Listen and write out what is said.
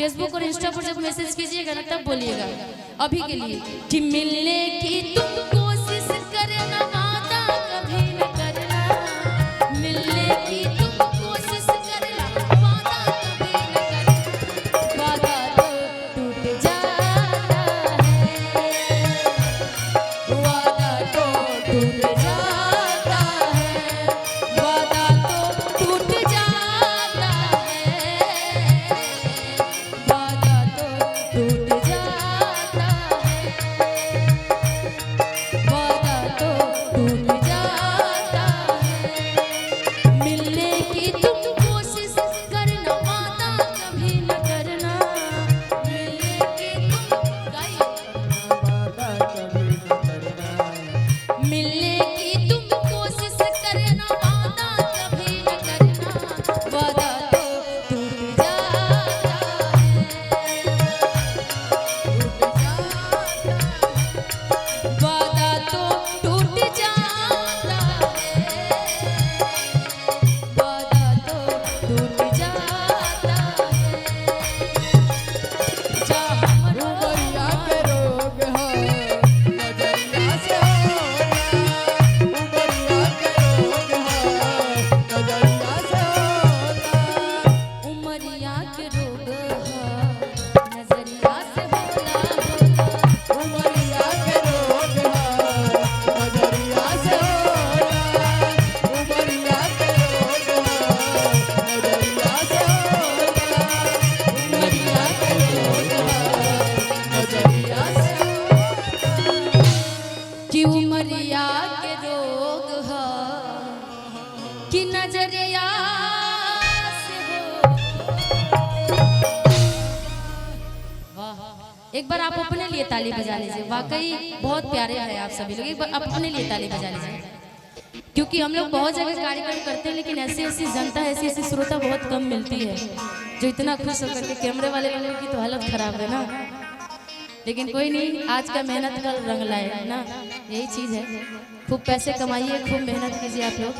Facebook और Insta पर जब मैसेज कीजिएगा ना तब बोलिएगा। अभी के लिए कि मिलने की तुम कोशिश करना, वादा कभी न करना। मिलने की तुम कोशिश करना, वादा कभी न करना। वादा तो टूट जाता है, वादा तो टूट जाता है, वादा तो टूट जाता है, वादा तो टूट जाता है, वादा तो टूट जाता है। मिलने की तुम कोशिश करना, वादा कभी न करना। मिलने की तुम गाइए, वादा कभी न करना। मिलने की तुम कोशिश करना, वादा कभी न करना। वादा तो टूट जाता है, टूट जाता है, वादा तो टूट जाता है, वादा तो टूट जाता है। जहाँ उमरिया के रोग है नजरिया से होला। उमरिया के रोग है नजरिया से होला। उमरिया के रोग है नजरिया से होला होला। उमरिया के रोग है नजरिया से होला। उमरिया के रोग है नजरिया से होला। उमरिया के रोग है नजरिया से कि उमरिया के रोग है कि नजरिया से हो। वाह, एक बार आप अपने लिए ताली बजा लीजिए। वाकई बहुत प्यारे हैं आप सभी लोग। एक बार आप अपने लिए ताली बजा लीजिए, क्योंकि हम लोग बहुत जगह कार्यक्रम करते हैं लेकिन ऐसी ऐसी जनता, ऐसी ऐसी श्रोता बहुत कम मिलती है जो इतना खुश होकर के। कैमरे वाले लोगों की तो हालत खराब है ना, लेकिन कोई नहीं, आज का मेहनत का रंग लाए ना, यही चीज़ है। खूब पैसे कमाइए, खूब मेहनत कीजिए आप लोग।